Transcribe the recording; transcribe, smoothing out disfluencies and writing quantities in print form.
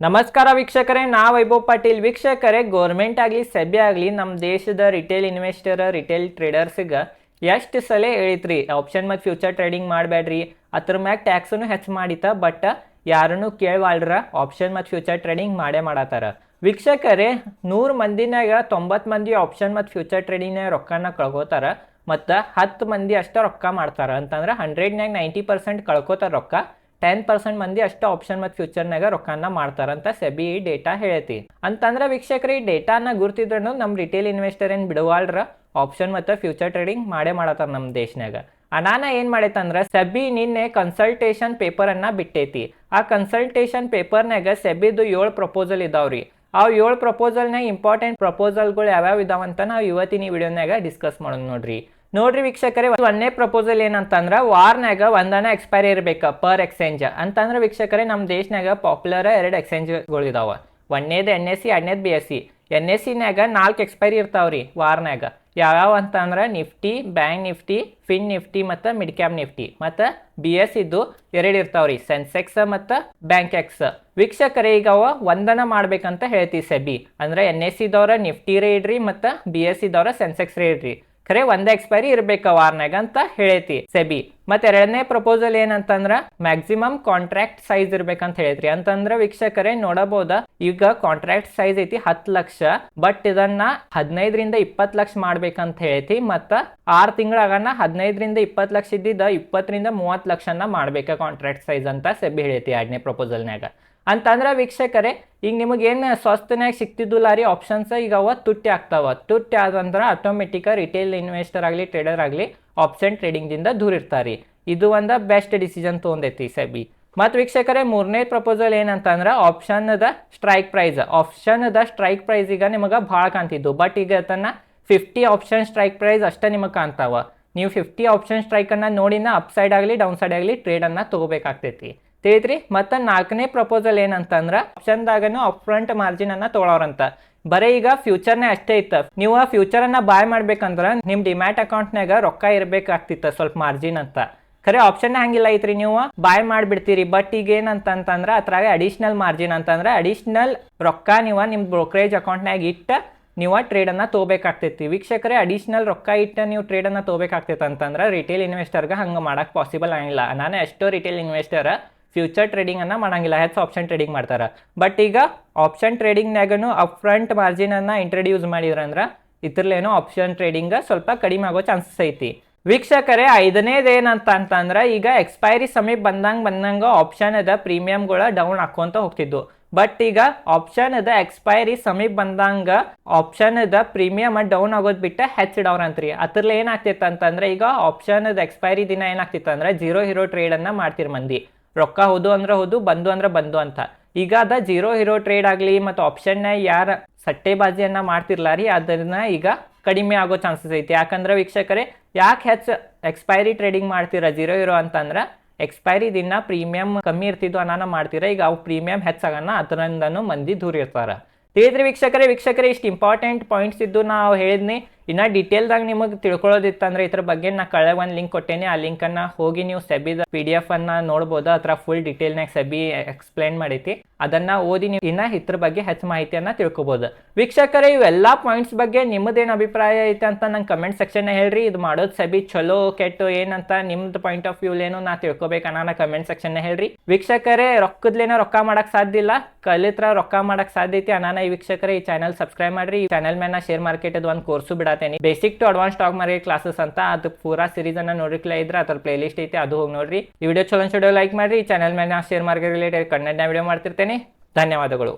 ನಮಸ್ಕಾರ ವೀಕ್ಷಕರೇ, ನಾ ವೈಭವ್ ಪಾಟೀಲ್. ವೀಕ್ಷಕರೇ, ಗೌರ್ಮೆಂಟ್ ಆಗಲಿ ಸೆಬಿ ಆಗಲಿ ನಮ್ಮ ದೇಶದ ರಿಟೇಲ್ ಇನ್ವೆಸ್ಟರ್ ರಿಟೇಲ್ ಟ್ರೇಡರ್ಸ್ಗೆ ಎಷ್ಟು ಸಲ ಹೇಳಿತ್ರಿ ಆಪ್ಷನ್ ಮತ್ತು ಫ್ಯೂಚರ್ ಟ್ರೇಡಿಂಗ್ ಮಾಡಬೇಡ್ರಿ, ಅದ್ರ ಮ್ಯಾಗ ಟ್ಯಾಕ್ಸನ್ನು ಹೆಚ್ಚು ಮಾಡಿತ. ಬಟ್ ಯಾರನ್ನು ಕೇಳವಾಳ್ರ ಆಪ್ಷನ್ ಮತ್ತು ಫ್ಯೂಚರ್ ಟ್ರೇಡಿಂಗ್ ಮಾಡತ್ತಾರ. ವೀಕ್ಷಕರೇ, 100 ಮಂದಿನಾಗ 90 ಮಂದಿ ಆಪ್ಷನ್ ಮತ್ತು ಫ್ಯೂಚರ್ ಟ್ರೇಡಿಂಗ್ನಾಗ ರೊಕ್ಕನ ಕಳ್ಕೋತಾರ ಮತ್ತು 10 ಮಂದಿ ಅಷ್ಟ ರೊಕ್ಕ ಮಾಡ್ತಾರ. ಅಂತಂದ್ರೆ 100ನಾಗ 90% ಕಳ್ಕೋತಾರ ರೊಕ್ಕ, 10% ಮಂದಿ ಅಷ್ಟು ಆಪ್ಷನ್ ಮತ್ತು ಫ್ಯೂಚರ್ನಾಗ ರೊಕ್ಕನ ಮಾಡ್ತಾರಂತ ಸೆಬಿ ಡೇಟಾ ಹೇಳೈತಿ. ಅಂತಂದ್ರೆ ವೀಕ್ಷಕರು, ಈ ಡೇಟಾನ ಗುರ್ತಿದ್ರು ನಮ್ಮ ರಿಟೇಲ್ ಇನ್ವೆಸ್ಟರ್ ಏನು ಬಿಡವಾಳ್ರ ಆಪ್ಷನ್ ಮತ್ತು ಫ್ಯೂಚರ್ ಟ್ರೇಡಿಂಗ್ ಮಾಡತ್ತಾರ ನಮ್ಮ ದೇಶನಾಗ. ಅನಾನ ಏನು ಮಾಡೈತಂದ್ರೆ, ಸೆಬಿ ನಿನ್ನೆ ಕನ್ಸಲ್ಟೇಷನ್ ಪೇಪರನ್ನು ಬಿಟ್ಟೈತಿ. ಆ ಕನ್ಸಲ್ಟೇಷನ್ ಪೇಪರ್ನಾಗ ಸೆಬಿದು 7 ಪ್ರಪೋಸಲ್ ಇದಾವ್ರಿ. ಆ 7 ಪ್ರಪೋಸಲ್ನಾಗ ಇಂಪಾರ್ಟೆಂಟ್ ಪ್ರಪೋಸಲ್ಗಳು ಯಾವ್ಯಾವ ಇದಾವಂತ ನಾವು ಇವತ್ತಿನ ಈ ವಿಡಿಯೋನಾಗ ಡಿಸ್ಕಸ್ ಮಾಡೋಣ. ನೋಡ್ರಿ ವೀಕ್ಷಕರೇ, ಒಂದನೇ ಪ್ರಪೋಸಲ್ ಏನಂತಂದ್ರೆ ವಾರ್ನಾಗ ಒಂದನ ಎಕ್ಸ್ಪೈರಿ ಇರಬೇಕು ಪರ್ ಎಕ್ಸ್ಚೇಂಜ್. ಅಂತಂದ್ರೆ ವೀಕ್ಷಕರೇ, ನಮ್ಮ ದೇಶನಾಗ ಪಾಪ್ಯುಲರ್ 2 ಎಕ್ಸ್ಚೇಂಜ್ಗಳು ಇದಾವೆ. ಒಂದೇದು NSE, ಎರಡನೇದು BSE. NSEನಾಗ 4 ಎಕ್ಸ್ಪೈರಿ ಇರ್ತಾವ್ರಿ ವಾರ್ನಾಗ. ಯಾವ್ಯಾವ ಅಂತಂದ್ರೆ Nifty, bank Nifty, fin Nifty ಮತ್ತು ಮಿಡ್ ಕ್ಯಾಪ್ ನಿಫ್ಟಿ. ಮತ್ತು BSEದು 2 ಇರ್ತಾವ್ರಿ, ಸೆನ್ಸೆಕ್ಸ್ ಮತ್ತು ಬ್ಯಾಂಕ್ ಎಕ್ಸ್. ವೀಕ್ಷಕರೇ, ಈಗ ಅವ ಒಂದನ ಮಾಡ್ಬೇಕಂತ ಹೇಳ್ತೀವಿ ಸೆಬಿ. ಅಂದ್ರೆ NSEದವ್ರ ನಿಫ್ಟಿ ರೇ ಇಡ್ರಿ ಮತ್ತು BSEದವ್ರ ಸೆನ್ಸೆಕ್ಸ್ ರೇ ಇಡ್ರಿ. ಖರೆ ಒಂದೇ ಎಕ್ಸ್ಪೈರಿ ಇರ್ಬೇಕ ವಾರ್ನಾಗ ಅಂತ ಹೇಳೈತಿ ಸೆಬಿ. ಮತ್ತೆ ಎರಡನೇ ಪ್ರಪೋಸಲ್ ಏನಂತಂದ್ರ ಮ್ಯಾಕ್ಸಿಮಮ್ ಕಾಂಟ್ರಾಕ್ಟ್ ಸೈಜ್ ಇರ್ಬೇಕಂತ ಹೇಳ್ತ್ರಿ. ಅಂತಂದ್ರ ವೀಕ್ಷಕರೇ ನೋಡಬಹುದ, ಈಗ ಕಾಂಟ್ರಾಕ್ಟ್ ಸೈಜ್ ಐತಿ 10 ಲಕ್ಷ, ಬಟ್ ಇದನ್ನ 15ರಿಂದ 20 ಲಕ್ಷ ಮಾಡ್ಬೇಕಂತ ಹೇಳ್ತಿ. ಮತ್ತ 6 ತಿಂಗಳಾಗನ 15ರಿಂದ 20 ಲಕ್ಷ ಇದ್ದಿದ್ದ 20ರಿಂದ 30 ಲಕ್ಷನ ಮಾಡ್ಬೇಕ ಕಾಂಟ್ರಾಕ್ಟ್ ಸೈಜ್ ಅಂತ ಸೆಬಿ ಹೇಳ್ತಿ ಎರಡನೇ ಪ್ರಪೋಸಲ್ನಾಗ. ಅಂತಂದ್ರೆ ವೀಕ್ಷಕರೇ, ಈಗ ನಿಮಗೇನು ಸ್ವಸ್ತನಾಗ ಸಿಕ್ತಿದ್ದಿಲ್ಲ ರೀ ಆಪ್ಷನ್ಸ್, ಈಗ ಅವ ತುಟ್ಟಿ ಆಗ್ತಾವ. ತುಟ್ಟಿ ಆದಂದ್ರೆ ಆಟೋಮೆಟಿಕ್ ರಿಟೇಲ್ ಇನ್ವೆಸ್ಟರ್ ಆಗಲಿ ಟ್ರೇಡರ್ ಆಗಲಿ ಆಪ್ಷನ್ ಟ್ರೇಡಿಂಗ್ದಿಂದ ದೂರ ಇರ್ತಾರೆ. ಇದು ಒಂದು ಬೆಸ್ಟ್ ಡಿಸಿಷನ್ ತೊಗೊಂಡೈತಿ ಸೆಬಿ. ಮತ್ತು ವೀಕ್ಷಕರೇ, ಮೂರನೇ ಪ್ರಪೋಸಲ್ ಏನಂತಂದ್ರೆ ಆಪ್ಷನ್ದ ಸ್ಟ್ರೈಕ್ ಪ್ರೈಸ್. ಆಪ್ಷನ್ದ ಸ್ಟ್ರೈಕ್ ಪ್ರೈಸ್ ಈಗ ನಿಮಗೆ ಭಾಳ ಕಾಣ್ತಿದ್ದು, ಬಟ್ ಈಗ ಅದನ್ನ 50 ಆಪ್ಷನ್ ಸ್ಟ್ರೈಕ್ ಪ್ರೈಸ್ ಅಷ್ಟೇ ನಿಮಗೆ ಕಾಣ್ತಾವ. ನೀವು 50 ಆಪ್ಷನ್ ಸ್ಟ್ರೈಕನ್ನು ನೋಡಿನ ಅಪ್ ಸೈಡ್ ಆಗಲಿ ಡೌನ್ ಸೈಡ್ ಆಗಲಿ ಟ್ರೇಡನ್ನು ತೊಗೋಬೇಕಾಗ್ತೈತಿ, ತಿಳಿದ್ರಿ. ಮತ್ತು 4ನೇ ಪ್ರಪೋಸಲ್ ಏನಂತಂದ್ರೆ ಆಪ್ಷನ್ದಾಗನು ಅಪ್ ಫ್ರಂಟ್ ಮಾರ್ಜಿನ್ ಅನ್ನ ತೊಗೊಳೋರಂತ. ಬರೀ ಈಗ ಫ್ಯೂಚರ್ನೇ ಅಷ್ಟೇ ಇತ್ತು. ನೀವು ಆ ಫ್ಯೂಚರನ್ನು ಬಾಯ್ ಮಾಡ್ಬೇಕಂದ್ರೆ ನಿಮ್ಮ ಡಿಮ್ಯಾಟ್ ಅಕೌಂಟ್ನಾಗ ರೊಕ್ಕ ಇರಬೇಕಾಗ್ತಿತ್ತು ಸ್ವಲ್ಪ ಮಾರ್ಜಿನ್ ಅಂತ. ಖರೆ ಆಪ್ಷನ್ ಹಂಗಿಲ್ಲ ಐತ್ರಿ, ನೀವು ಬಾಯ್ ಮಾಡಿಬಿಡ್ತೀರಿ. ಬಟ್ ಈಗ ಏನಂತಂದ್ರೆ ಅದ್ರಾಗ ಅಡಿಷ್ನಲ್ ಮಾರ್ಜಿನ್ ಅಂತಂದ್ರೆ ಅಡಿಷ್ನಲ್ ರೊಕ್ಕ ನೀವು ನಿಮ್ಮ ಬ್ರೋಕರೇಜ್ ಅಕೌಂಟ್ನಾಗ ಇಟ್ಟು ನೀವು ಟ್ರೇಡನ್ನು ತೊಗೋಬೇಕಾಗ್ತೈತಿ. ವೀಕ್ಷಕರೇ, ಅಡಿಷ್ನಲ್ ರೊಕ್ಕ ಇಟ್ಟು ನೀವು ಟ್ರೇಡನ್ನು ತೊಗೋಬೇಕಾಗ್ತೈತೆ ಅಂತಂದ್ರೆ ರಿಟೇಲ್ ಇನ್ವೆಸ್ಟರ್ಗೆ ಹಂಗೆ ಮಾಡೋಕ್ಕೆ ಪಾಸಿಬಲ್ ಆಗಿಲ್ಲ. ನಾನು ಎಷ್ಟೋ ರಿಟೇಲ್ ಇನ್ವೆಸ್ಟರ್ ಫ್ಯೂಚರ್ ಟ್ರೇಡಿಂಗನ್ನು ಮಾಡಂಗಿಲ್ಲ, ಹೆಚ್ಚು ಆಪ್ಷನ್ ಟ್ರೇಡಿಂಗ್ ಮಾಡ್ತಾರೆ. ಬಟ್ ಈಗ ಆಪ್ಷನ್ ಟ್ರೇಡಿಂಗ್ನಾಗೂ ಅಪ್ ಫ್ರಂಟ್ ಮಾರ್ಜಿನನ್ನು ಇಂಟ್ರಡ್ಯೂಸ್ ಮಾಡಿದ್ರಂದ್ರೆ ಇದ್ರಲ್ಲೇನೋ ಆಪ್ಷನ್ ಟ್ರೇಡಿಂಗ್ ಸ್ವಲ್ಪ ಕಡಿಮೆ ಆಗೋ ಚಾನ್ಸಸ್ ಐತಿ. ವೀಕ್ಷಕರೇ, 5ನೇದು ಏನಂತಂದ್ರೆ ಈಗ ಎಕ್ಸ್ಪೈರಿ ಸಮೀಪ ಬಂದಂಗೆ ಆಪ್ಷನ್ ಅದ ಪ್ರೀಮಿಯಂಗಳ ಡೌನ್ ಹಾಕೊಂತ ಹೋಗ್ತಿದ್ದು. ಬಟ್ ಈಗ ಆಪ್ಷನ್ ಅದ ಎಕ್ಸ್ಪೈರಿ ಸಮೀಪ ಬಂದಂಗ ಆಪ್ಷನ್ ಅದ ಪ್ರೀಮಿಯಮ್ ಡೌನ್ ಆಗೋದು ಬಿಟ್ಟು ಹೆಚ್ಚು ಡೌನ್ ಅಂತ್ರಿ. ಅದ್ರಲ್ಲಿ ಏನಾಗ್ತಿತ್ತು ಅಂತಂದ್ರೆ ಈಗ ಆಪ್ಷನ್ ಅದ ಎಕ್ಸ್ಪೈರಿ ದಿನ ಏನಾಗ್ತಿತ್ತು ಅಂದ್ರೆ 0 ಹೀರೋ ಟ್ರೇಡನ್ನು ಮಾಡ್ತಿರ್ ಮಂದಿ. ರೊಕ್ಕ ಹೋದು ಅಂದ್ರೆ ಹೋದು, ಬಂದು ಅಂದ್ರೆ ಬಂದು ಅಂತ. ಈಗ ಅದ 0 ಹೀರೋ ಟ್ರೇಡ್ ಆಗಲಿ ಮತ್ತು ಆಪ್ಷನ್ನ ಯಾರು ಸಟ್ಟೆಬಾಜಿಯನ್ನ ಮಾಡ್ತಿರ್ಲ ರೀ, ಅದನ್ನ ಈಗ ಕಡಿಮೆ ಆಗೋ ಚಾನ್ಸಸ್ ಐತಿ. ಯಾಕಂದ್ರೆ ವೀಕ್ಷಕರೇ, ಯಾಕೆ ಹೆಚ್ಚು ಎಕ್ಸ್ಪೈರಿ ಟ್ರೇಡಿಂಗ್ ಮಾಡ್ತೀರಾ 0 ಹೀರೋ ಅಂತಂದ್ರೆ ಎಕ್ಸ್ಪೈರಿ ದಿನ ಪ್ರೀಮಿಯಂ ಕಮ್ಮಿ ಇರ್ತಿದ್ದು ಅನಾನ ಮಾಡ್ತೀರಾ. ಈಗ ಅವು ಪ್ರೀಮಿಯಂ ಹೆಚ್ಚಾಗನ ಅದರಿಂದನೂ ಮಂದಿ ದೂರ ಇರ್ತಾರೆ. ತಿಳಿದ್ರಿ ವೀಕ್ಷಕರೇ, ಇಷ್ಟು ಇಂಪಾರ್ಟೆಂಟ್ ಪಾಯಿಂಟ್ಸ್ ಇದ್ದು ನಾವು ಹೇಳಿದ್ನಿ. ಇನ್ನು ಡೀಟೇಲ್ದಾಗ ನಿಮಗೆ ತಿಳ್ಕೊಳ್ಳೋದಿತ್ತಂದ್ರೆ ಇದ್ರ ಬಗ್ಗೆ ನಾ ಕೆಳಗೆ ಒಂದು ಲಿಂಕ್ ಕೊಟ್ಟೇನೆ. ಆ ಲಿಂಕನ್ನು ಹೋಗಿ ನೀವು ಸೆಬಿದ PDF ಅನ್ನು ನೋಡ್ಬೋದು. ಅದರ ಫುಲ್ ಡೀಟೇಲ್ನಾಗ ಸೆಬಿ ಎಕ್ಸ್ಪ್ಲೇನ್ ಮಾಡೈತಿ. ಅದನ್ನು ಓದಿ ನೀವು ಇನ್ನು ಇದ್ರ ಬಗ್ಗೆ ಹೆಚ್ಚು ಮಾಹಿತಿಯನ್ನು ತಿಳ್ಕೊಬೋದು. ವೀಕ್ಷಕರೇ, ಇವೆಲ್ಲ ಪಾಯಿಂಟ್ಸ್ ಬಗ್ಗೆ ನಿಮ್ಮದೇನು ಅಭಿಪ್ರಾಯ ಐತೆ ಅಂತ ನಂಗೆ ಕಮೆಂಟ್ ಸೆಕ್ಷನ್ ಹೇಳ್ರಿ. ಇದು ಮಾಡೋದು ಸೆಬಿ ಚಲೋ ಕೆಟ್ಟು ಏನಂತ ನಿಮ್ದು ಪಾಯಿಂಟ್ ಆಫ್ ವ್ಯೂಲೇನು ನಾ ತಿಳ್ಕೊಬೇಕನ್ನ ಕಮೆಂಟ್ ಸೆಕ್ಷನ್ ಹೇಳ್ರಿ. ವೀಕ್ಷಕರೇ, ರೊಕ್ಕದ್ಲೇನೋ ರೊಕ್ಕ ಮಾಡಕ್ಕೆ ಸಾಧ್ಯ ಇಲ್ಲ, ಕಲಿತ್ರ ರೊಕ್ಕ ಮಾಡಕ್ಕೆ ಸಾಧ್ಯ ಐತಿ ಅನಾನ. ಈ ವೀಕ್ಷಕರೇ, ಈ ಚಾನಲ್ ಸಬ್ಸ್ಕ್ರೈಬ್ ಮಾಡ್ರಿ. ಈ ಚಾನಲ್ ಮೇಲೆ ಶೇರ್ ಮಾರ್ಕೆಟ್ ಒಂದು ಕೋರ್ಸು ಬಿಡತ್ತೇನೆ, basic to advance stock market classes ಅಂತ. ಅದು ಪೂರಾ ಸೀರೀಸ್ ಅನ್ನ ನೋಡ್ಲಿಕ್ಕೆ ಇದ್ರೆ ಅದ್ರ ಪ್ಲೇ ಲಿಸ್ಟ್ ಐತಿ, ಅದು ಹೋಗಿ ನೋಡ್ರಿ. ಈ ವಿಡಿಯೋ ಚಲೋ ಲೈಕ್ ಮಾಡ್ರಿ. ಈ ಚಾನಲ್ ಮೇಲೆ share market related content video ಮಾಡ್ತಿರ್ತೇನೆ. ಧನ್ಯವಾದಗಳು.